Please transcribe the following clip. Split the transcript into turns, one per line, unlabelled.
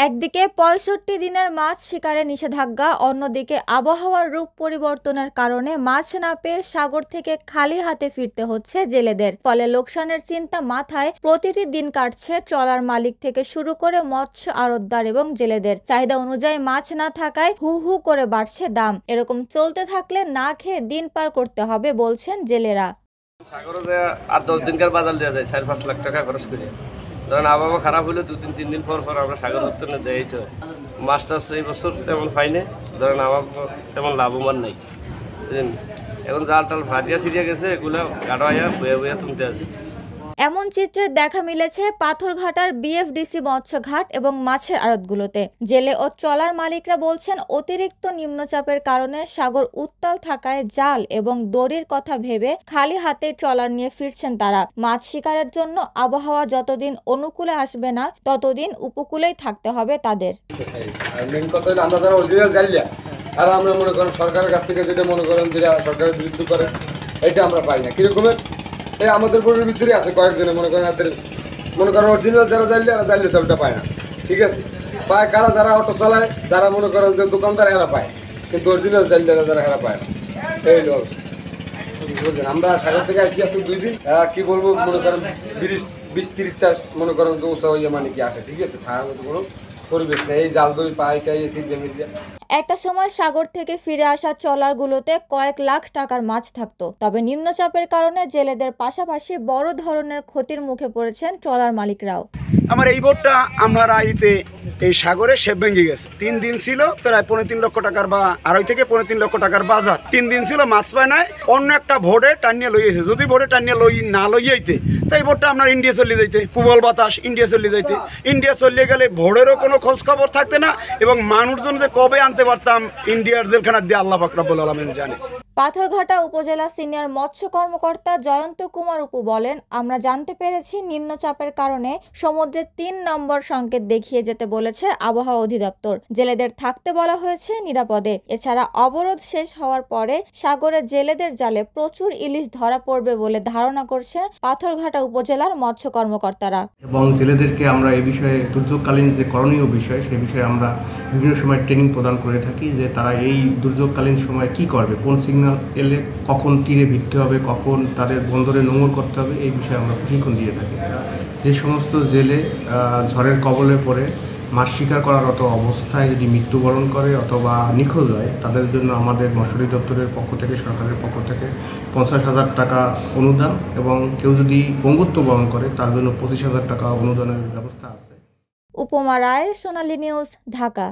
একদিকে ৬৫ দিনের মাছ শিকারে নিষেধাজ্ঞা, অন্যদিকে আবহাওয়ার রূপ পরিবর্তনের কারণে মাছ না পেয়ে সাগর থেকে খালি হাতে ফিরতে হচ্ছে জেলেদের। ফলে লোকসানের চিন্তা মাথায় প্রতিটি দিন কাটছে ট্রলার মালিক থেকে শুরু করে মৎস্য আড়তদার এবং জেলেদের। চাহিদা অনুযায়ী মাছ না থাকায় হু হু করে বাড়ছে দাম। এরকম চলতে থাকলে না খেয়ে দিন পার করতে হবে বলছেন জেলেরা।
সাগরে ৮-১০ দিনকার বাজার দেওয়া যায় ৪-৫ লাখ টাকা খরচ করে। ধরেন আবহাওয়া খারাপ হলে ২-৩ দিন পর আমরা সাগর উত্তোলনে দেয় তো মাছ টাছ এই বছর তেমন পাইনি। ধরেন আমার তেমন লাভবান নাই, বুঝলেন। এখন জাল টাল ফাটিয়া ছিড়িয়া গেছে, এগুলো কাটাইয়া বয়ে বয়ে তুলতে আছে।
এমন চিত্রের দেখা মিলেছে পাথরঘাটার বিএফডিসি মৎস্যঘাট এবং মাছের আড়তগুলোতে। জেলে ও ট্রলার মালিকরা বলছেন, অতিরিক্ত নিম্নচাপের কারণে সাগর উত্তাল থাকায় জাল এবং দড়ির কথা ভেবে খালি হাতে ট্রলার নিয়ে ফিরছেন তারা। মাছ শিকারের জন্য আবহাওয়া যতদিন অনুকূলে আসবে না, ততদিন উপকূলেই থাকতে হবে তাদের।
আর আমরা মনে করেন সরকারের কাছ থেকে যেটা মনে করেন যেটা সরকারের বিরুদ্ধে করে এটা আমরা পাই না। কিরকমের এই আমাদের বোর্ডের ভিতরে আছে কয়েকজনে মনে করেন এদের মনে করেন অরিজিনাল যারা জানলে চালটা পায় না, ঠিক আছে। পায় কারা? যারা অটো চালায়, যারা মনে করেন যে দোকানদার এরা পায়, কিন্তু অরিজিনাল জানলে যারা এরা পায় না। এই লোক বুঝলেন, আমরা সাগর থেকে আসি 2 দিন, কি বলবো মনে করেন 20-30টা মনে করেন যে উৎসাহ হইয়া মানে কি আসে, ঠিক আছে। খাওয়ার মতো কোনো পরিবেশ নেই, এই জাল দড়ি পাইটাই এসি জমি দিয়ে।
একটা সময় সাগর থেকে ফিরে আসা ট্রলারগুলোতে কয়েক লাখ টাকার মাছ থাকতো। তবে নিম্নচাপের কারণে জেলেদের পাশাপাশি বড় ধরনের ক্ষতির মুখে পড়েছেন ট্রলার মালিকরাও।
আমার এই বোটটা আমরা আইতে এই সাগরে শেপ ভেঙে গেছে। 3 দিন ছিল প্রায় 3.5 লক্ষ টাকার বা 2.5 থেকে 3.5 লক্ষ টাকার বাজার। 3 দিন ছিল মাছ পায় নাই, অন্য একটা ভোটে টানিয়ে লইয়েছে। যদি ভোটে টানিয়ে না লইয়াইতে তাই ভোটটা আপনার ইন্ডিয়া চলে যাইতে, প্রবল বাতাস ইন্ডিয়া চলে যাইতে। ইন্ডিয়া চলে গেলে ভোটেরও কোনো খোঁজ খবর থাকতে না, এবং মানুষজন যে কবে আনতে পারতাম ইন্ডিয়ার জেলখানা দিয়ে আল্লাহ পাক রব্বুল আলামিন জানে।
পাথরঘাটা উপজেলা সিনিয়র মৎস্য কর্মকর্তা জয়ন্ত কুমার উপু বলেন, আমরা জানতে পেরেছি নিম্নচাপের কারণে সমুদ্রে 3 নম্বর সংকেত দেখিয়ে যেতে বলেছে আবহাওয়া অধিদপ্তর। জেলেদের থাকতে বলা হয়েছে নিরাপদে। এছাড়া অবরোধ শেষ হওয়ার পরে সাগরে জেলেদের জালে প্রচুর ইলিশ ধরা পড়বে বলে ধারণা করছে পাথরঘাটা উপজেলার মৎস্য কর্মকর্তারা।
এবং জেলেদেরকে আমরা এই বিষয়ে দুর্যোগকালীন যে করণীয় বিষয় সেই বিষয়ে আমরা বিভিন্ন সময় ট্রেনিং প্রদান করে থাকি, যে তারা এই দুর্যোগকালীন সময় কি করবে, কোন সিগন্যাল এলে কখন তীরে ভিড়তে হবে, কখন তাদের বন্দরে নোঙর করতে হবে, এই বিষয়ে আমরা প্রশিক্ষণ দিয়ে থাকি। যে সমস্ত জেলে ঝড়ের কবলে পড়ে মাছ শিকার করার অত অবস্থায় যদি মৃত্যুবরণ করে অথবা নিখোঁজ হয়, তাদের জন্য আমাদের মৎস্য দপ্তরের পক্ষ থেকে, সরকারের পক্ষ থেকে 50,000 টাকা অনুদান, এবং কেউ যদি পঙ্গুত্ব বরণ করে তার জন্য 25,000 টাকা অনুদানের ব্যবস্থা আছে।
উপমা রায়, সোনালী নিউজ, ঢাকা।